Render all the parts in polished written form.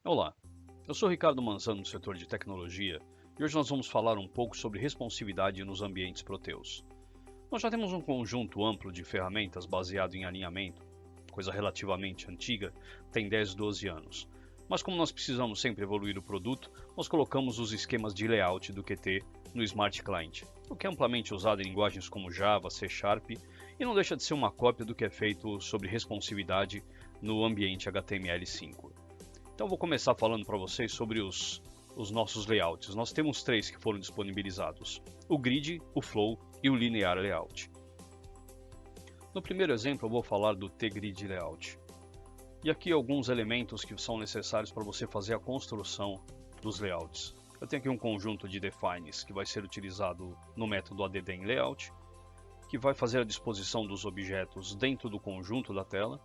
Olá, eu sou Ricardo Manzano do setor de tecnologia e hoje nós vamos falar um pouco sobre responsividade nos ambientes Proteus. Nós já temos um conjunto amplo de ferramentas baseado em alinhamento, coisa relativamente antiga, tem 10, 12 anos. Mas como nós precisamos sempre evoluir o produto, nós colocamos os esquemas de layout do Qt no Smart Client, o que é amplamente usado em linguagens como Java, C# e não deixa de ser uma cópia do que é feito sobre responsividade no ambiente HTML5. Então vou começar falando para vocês sobre os nossos layouts. Nós temos 3 que foram disponibilizados: o Grid, o Flow e o Linear Layout. No primeiro exemplo eu vou falar do T-Grid Layout. E aqui alguns elementos que são necessários para você fazer a construção dos layouts. Eu tenho aqui um conjunto de defines que vai ser utilizado no método add em layout, que vai fazer a disposição dos objetos dentro do conjunto da tela.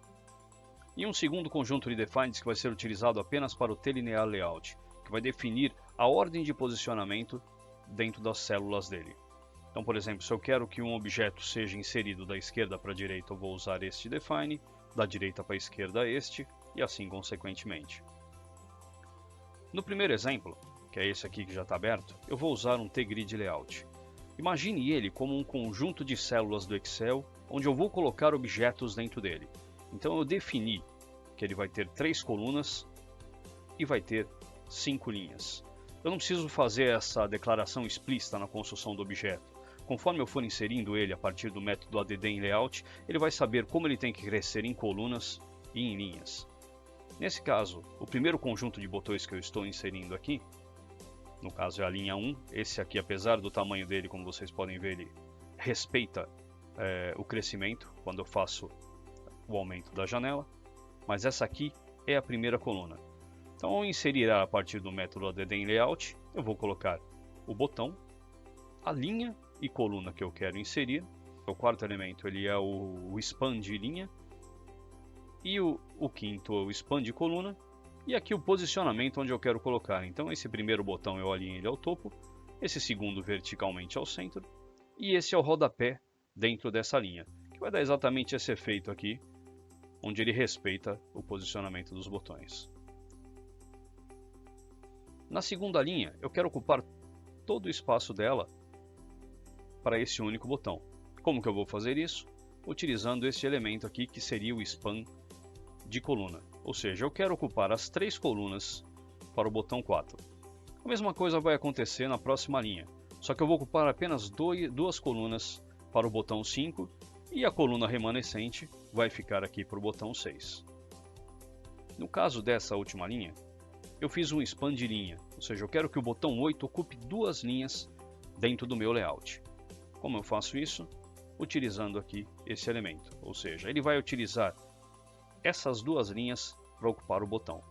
E um segundo conjunto de defines que vai ser utilizado apenas para o T-Linear Layout, que vai definir a ordem de posicionamento dentro das células dele. Então, por exemplo, se eu quero que um objeto seja inserido da esquerda para a direita, eu vou usar este define, da direita para a esquerda este, e assim consequentemente. No primeiro exemplo, que é esse aqui que já está aberto, eu vou usar um T-Grid Layout. Imagine ele como um conjunto de células do Excel, onde eu vou colocar objetos dentro dele. Então eu defini que ele vai ter 3 colunas e vai ter 5 linhas. Eu não preciso fazer essa declaração explícita na construção do objeto. Conforme eu for inserindo ele a partir do método add em layout, ele vai saber como ele tem que crescer em colunas e em linhas. Nesse caso, o primeiro conjunto de botões que eu estou inserindo aqui, no caso é a linha 1, esse aqui, apesar do tamanho dele, como vocês podem ver, ele respeita o crescimento quando eu faço o aumento da janela, mas essa aqui é a primeira coluna. Então, ao inserir a partir do método add em layout, eu vou colocar o botão, a linha e coluna que eu quero inserir. O quarto elemento ele é o span de linha, e o quinto é o span de coluna, e aqui o posicionamento onde eu quero colocar. Então esse primeiro botão eu alinho ele ao topo, esse segundo verticalmente ao centro, e esse é o rodapé dentro dessa linha, que vai dar exatamente esse efeito aqui, onde ele respeita o posicionamento dos botões. Na segunda linha, eu quero ocupar todo o espaço dela para esse único botão. Como que eu vou fazer isso? Utilizando este elemento aqui, que seria o span de coluna. Ou seja, eu quero ocupar as 3 colunas para o botão 4. A mesma coisa vai acontecer na próxima linha, só que eu vou ocupar apenas 2 colunas para o botão 5, e a coluna remanescente vai ficar aqui para o botão 6. No caso dessa última linha, eu fiz um span de linha, ou seja, eu quero que o botão 8 ocupe 2 linhas dentro do meu layout. Como eu faço isso? Utilizando aqui esse elemento, ou seja, ele vai utilizar essas 2 linhas para ocupar o botão.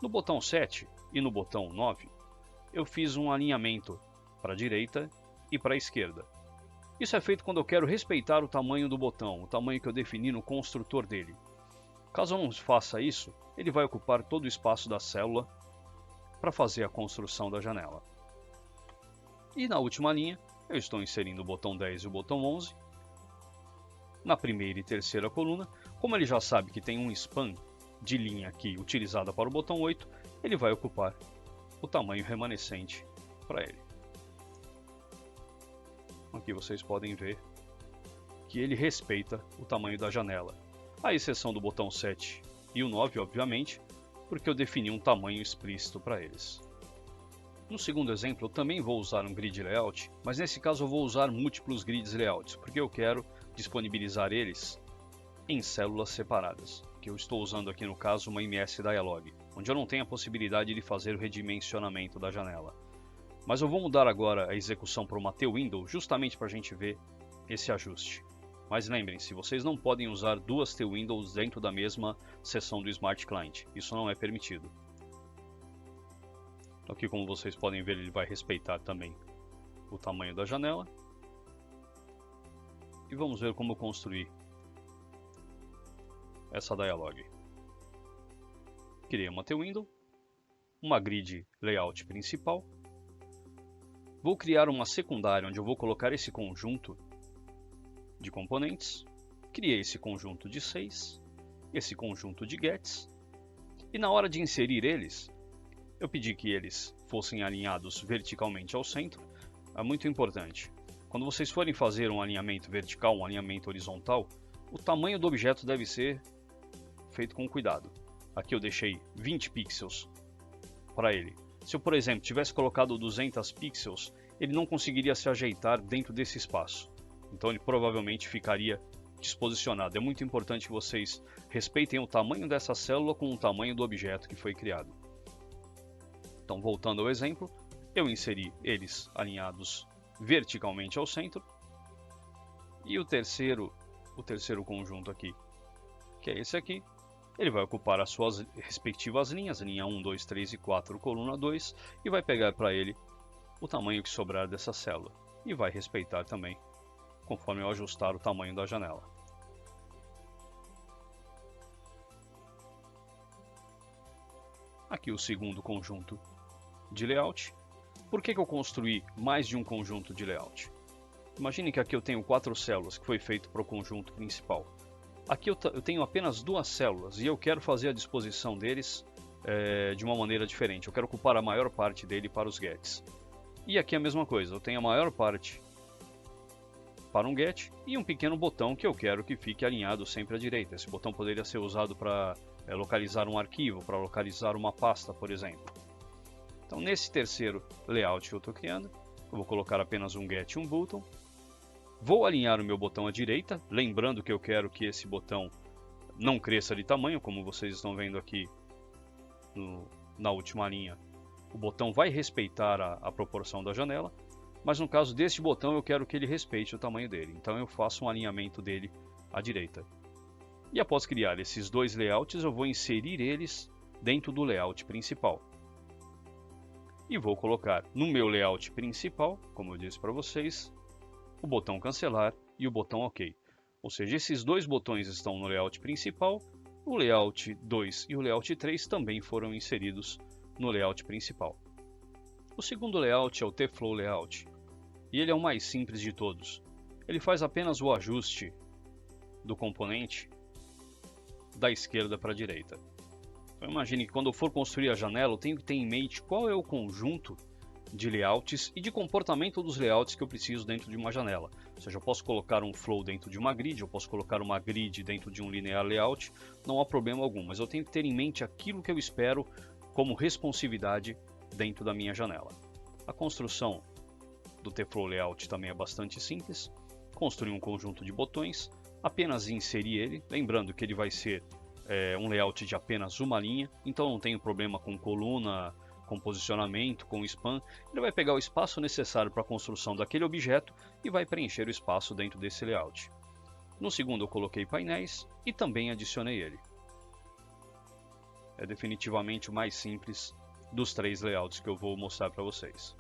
No botão 7 e no botão 9, eu fiz um alinhamento para a direita e para a esquerda. Isso é feito quando eu quero respeitar o tamanho do botão, o tamanho que eu defini no construtor dele. Caso eu não faça isso, ele vai ocupar todo o espaço da célula para fazer a construção da janela. E na última linha, eu estou inserindo o botão 10 e o botão 11. Na primeira e terceira coluna, como ele já sabe que tem um span de linha aqui utilizada para o botão 8, ele vai ocupar o tamanho remanescente para ele. Aqui vocês podem ver que ele respeita o tamanho da janela, à exceção do botão 7 e o 9, obviamente, porque eu defini um tamanho explícito para eles. No segundo exemplo, eu também vou usar um grid layout, mas nesse caso eu vou usar múltiplos grids layouts, porque eu quero disponibilizar eles em células separadas, que eu estou usando aqui no caso uma MS Dialog, onde eu não tenho a possibilidade de fazer o redimensionamento da janela. Mas eu vou mudar agora a execução para uma T-Window, justamente para a gente ver esse ajuste. Mas lembrem-se, vocês não podem usar 2 T-Windows dentro da mesma seção do Smart Client, isso não é permitido. Aqui, como vocês podem ver, ele vai respeitar também o tamanho da janela. E vamos ver como construir essa Dialog. Criei uma T-Window, uma grid layout principal. Vou criar uma secundária onde eu vou colocar esse conjunto de componentes. Criei esse conjunto de 6, esse conjunto de gets, E na hora de inserir eles, eu pedi que eles fossem alinhados verticalmente ao centro. É muito importante. Quando vocês forem fazer um alinhamento vertical, um alinhamento horizontal, o tamanho do objeto deve ser feito com cuidado. Aqui eu deixei 20 pixels para ele. Se eu, por exemplo, tivesse colocado 200 pixels, ele não conseguiria se ajeitar dentro desse espaço. Então ele provavelmente ficaria desposicionado. É muito importante que vocês respeitem o tamanho dessa célula com o tamanho do objeto que foi criado. Então, voltando ao exemplo, eu inseri eles alinhados verticalmente ao centro. E o terceiro conjunto aqui, que é esse aqui, ele vai ocupar as suas respectivas linhas, linha 1, 2, 3 e 4, coluna 2, e vai pegar para ele o tamanho que sobrar dessa célula. E vai respeitar também, conforme eu ajustar o tamanho da janela. Aqui o segundo conjunto de layout. Por que eu construí mais de um conjunto de layout? Imagine que aqui eu tenho 4 células que foi feito para o conjunto principal. Aqui eu tenho apenas 2 células e eu quero fazer a disposição deles de uma maneira diferente. Eu quero ocupar a maior parte dele para os gets. E aqui a mesma coisa, eu tenho a maior parte para um get e um pequeno botão que eu quero que fique alinhado sempre à direita. Esse botão poderia ser usado para localizar um arquivo, para localizar uma pasta, por exemplo. Então, nesse terceiro layout que eu estou criando, eu vou colocar apenas um get e um button. Vou alinhar o meu botão à direita, lembrando que eu quero que esse botão não cresça de tamanho, como vocês estão vendo aqui na última linha. O botão vai respeitar a proporção da janela, mas no caso deste botão eu quero que ele respeite o tamanho dele. Então eu faço um alinhamento dele à direita. E após criar esses 2 layouts, eu vou inserir eles dentro do layout principal. E vou colocar no meu layout principal, como eu disse para vocês, o botão cancelar e o botão OK. Ou seja, esses 2 botões estão no layout principal, o layout 2 e o layout 3 também foram inseridos no layout principal. O segundo layout é o T-Flow Layout, e ele é o mais simples de todos. Ele faz apenas o ajuste do componente da esquerda para a direita. Então imagine que quando eu for construir a janela, eu tenho que ter em mente qual é o conjunto de layouts e de comportamento dos layouts que eu preciso dentro de uma janela. Ou seja, eu posso colocar um flow dentro de uma grid, eu posso colocar uma grid dentro de um linear layout, não há problema algum, mas eu tenho que ter em mente aquilo que eu espero como responsividade dentro da minha janela. A construção do T-Flow Layout também é bastante simples. Construir um conjunto de botões, apenas inserir ele, lembrando que ele vai ser um layout de apenas uma linha, então não tenho problema com coluna, com posicionamento, com span. Ele vai pegar o espaço necessário para a construção daquele objeto e vai preencher o espaço dentro desse layout. No segundo eu coloquei painéis e também adicionei ele. É definitivamente o mais simples dos 3 layouts que eu vou mostrar para vocês.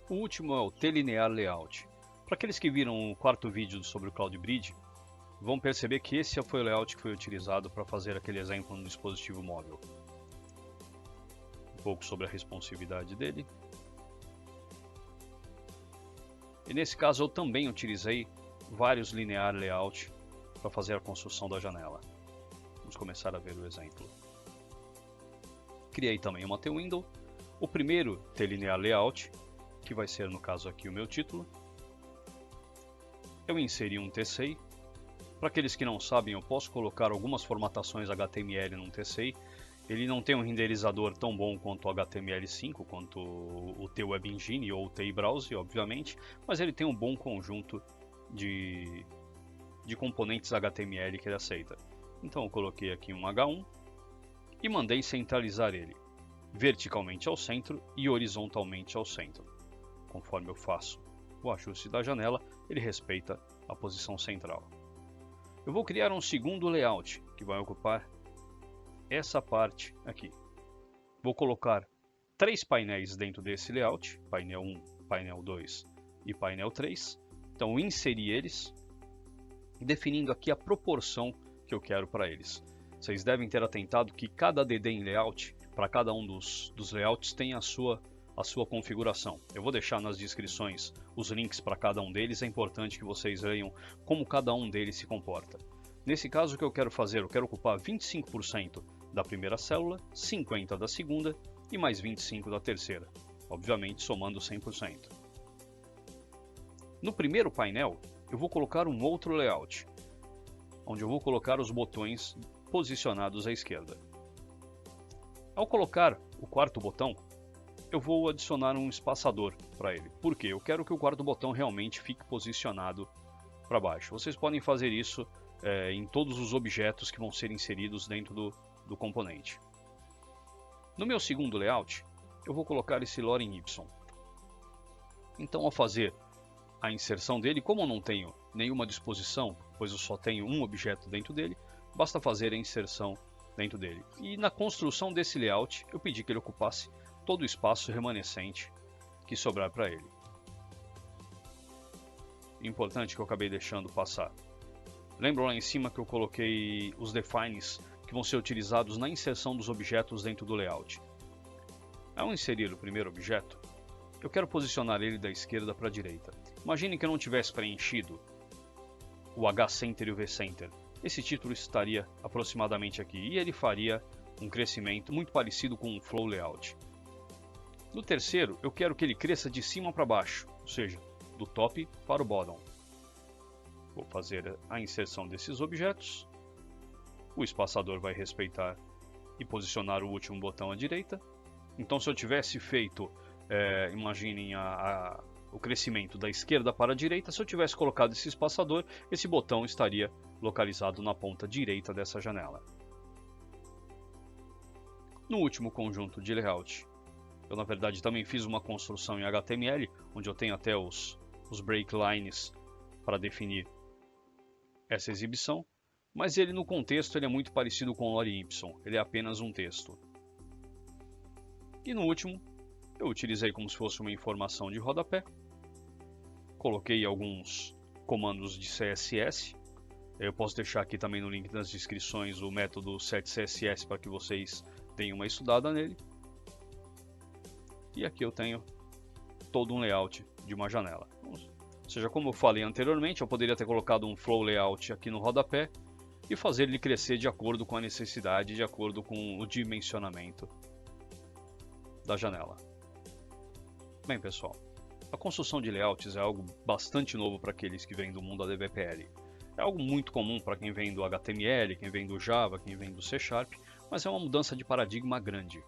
O último é o T-Linear Layout. Para aqueles que viram o 4º vídeo sobre o Cloud Bridge, vão perceber que esse foi o layout que foi utilizado para fazer aquele exemplo no dispositivo móvel. Um pouco sobre a responsividade dele. E nesse caso eu também utilizei vários Linear Layout para fazer a construção da janela. Vamos começar a ver o exemplo. Criei também uma T-Window. O primeiro T-Linear Layout, que vai ser no caso aqui o meu título. Eu inseri um TCI. Para aqueles que não sabem, eu posso colocar algumas formatações HTML num TCI. Ele não tem um renderizador tão bom quanto o HTML5, quanto o T-Web Engine ou o T-Browse, obviamente, mas ele tem um bom conjunto de componentes HTML que ele aceita. Então eu coloquei aqui um H1 e mandei centralizar ele verticalmente ao centro e horizontalmente ao centro. Conforme eu faço o ajuste da janela, ele respeita a posição central. Eu vou criar um segundo layout que vai ocupar essa parte aqui. Vou colocar 3 painéis dentro desse layout, painel 1, painel 2 e painel 3. Então inseri eles, definindo aqui a proporção que eu quero para eles. Vocês devem ter atentado que cada DD em layout, para cada um dos layouts, tem a sua configuração. Eu vou deixar nas descrições os links para cada um deles, é importante que vocês leiam como cada um deles se comporta. Nesse caso, o que eu quero fazer? Eu quero ocupar 25% da primeira célula, 50 da segunda e mais 25 da terceira, obviamente somando 100%. No primeiro painel, eu vou colocar um outro layout, onde eu vou colocar os botões posicionados à esquerda. Ao colocar o quarto botão, eu vou adicionar um espaçador para ele. Por quê? Eu quero que o quarto botão realmente fique posicionado para baixo. Vocês podem fazer isso em todos os objetos que vão ser inseridos dentro do componente. No meu segundo layout, eu vou colocar esse lorem y. Então, ao fazer a inserção dele, como eu não tenho nenhuma disposição, pois eu só tenho um objeto dentro dele, basta fazer a inserção dentro dele. E na construção desse layout, eu pedi que ele ocupasse todo o espaço remanescente que sobrar para ele. Importante que eu acabei deixando passar. Lembram lá em cima que eu coloquei os defines que vão ser utilizados na inserção dos objetos dentro do layout. Ao inserir o primeiro objeto, eu quero posicionar ele da esquerda para a direita. Imagine que eu não tivesse preenchido o H-Center e o V-Center. Esse título estaria aproximadamente aqui e ele faria um crescimento muito parecido com um Flow Layout. No terceiro, eu quero que ele cresça de cima para baixo, ou seja, do top para o bottom. Vou fazer a inserção desses objetos. O espaçador vai respeitar e posicionar o último botão à direita. Então, se eu tivesse feito, imaginem o crescimento da esquerda para a direita, se eu tivesse colocado esse espaçador, esse botão estaria localizado na ponta direita dessa janela. No último conjunto de layout, eu na verdade também fiz uma construção em HTML, onde eu tenho até os break lines para definir essa exibição, mas ele no contexto ele é muito parecido com o lorem y, ele é apenas um texto. E no último, eu utilizei como se fosse uma informação de rodapé, coloquei alguns comandos de CSS, eu posso deixar aqui também no link das descrições o método setCSS para que vocês deem uma estudada nele. E aqui eu tenho todo um layout de uma janela. Ou seja, como eu falei anteriormente, eu poderia ter colocado um flow layout aqui no rodapé e fazer ele crescer de acordo com a necessidade, de acordo com o dimensionamento da janela. Bem, pessoal, a construção de layouts é algo bastante novo para aqueles que vêm do mundo da DVPL. É algo muito comum para quem vem do HTML, quem vem do Java, quem vem do C#, mas é uma mudança de paradigma grande.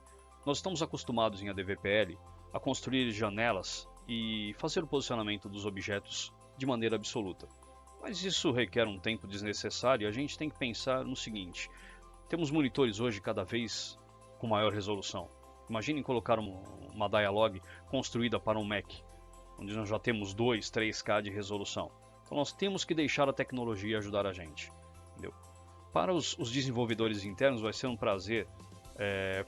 Nós estamos acostumados em ADVPL a construir janelas e fazer o posicionamento dos objetos de maneira absoluta. Mas isso requer um tempo desnecessário e a gente tem que pensar no seguinte: temos monitores hoje cada vez com maior resolução. Imaginem colocar uma Dialog construída para um Mac, onde nós já temos 2, 3K de resolução. Então nós temos que deixar a tecnologia ajudar a gente. Entendeu? Para os desenvolvedores internos vai ser um prazer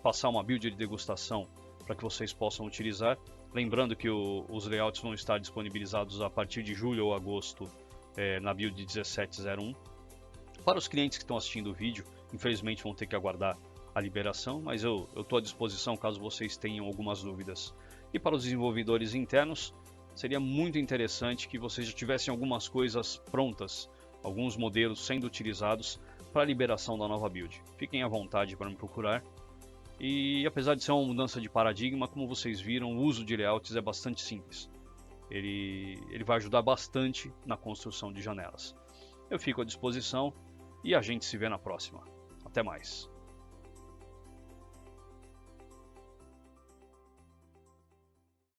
passar uma build de degustação para que vocês possam utilizar. Lembrando que os layouts vão estar disponibilizados a partir de julho ou agosto na build 17.01. Para os clientes que estão assistindo o vídeo, infelizmente vão ter que aguardar a liberação, mas eu estou à disposição caso vocês tenham algumas dúvidas. E para os desenvolvedores internos, seria muito interessante que vocês já tivessem algumas coisas prontas, alguns modelos sendo utilizados para a liberação da nova build. Fiquem à vontade para me procurar. E apesar de ser uma mudança de paradigma, como vocês viram, o uso de layouts é bastante simples. Ele vai ajudar bastante na construção de janelas. Eu fico à disposição e a gente se vê na próxima. Até mais.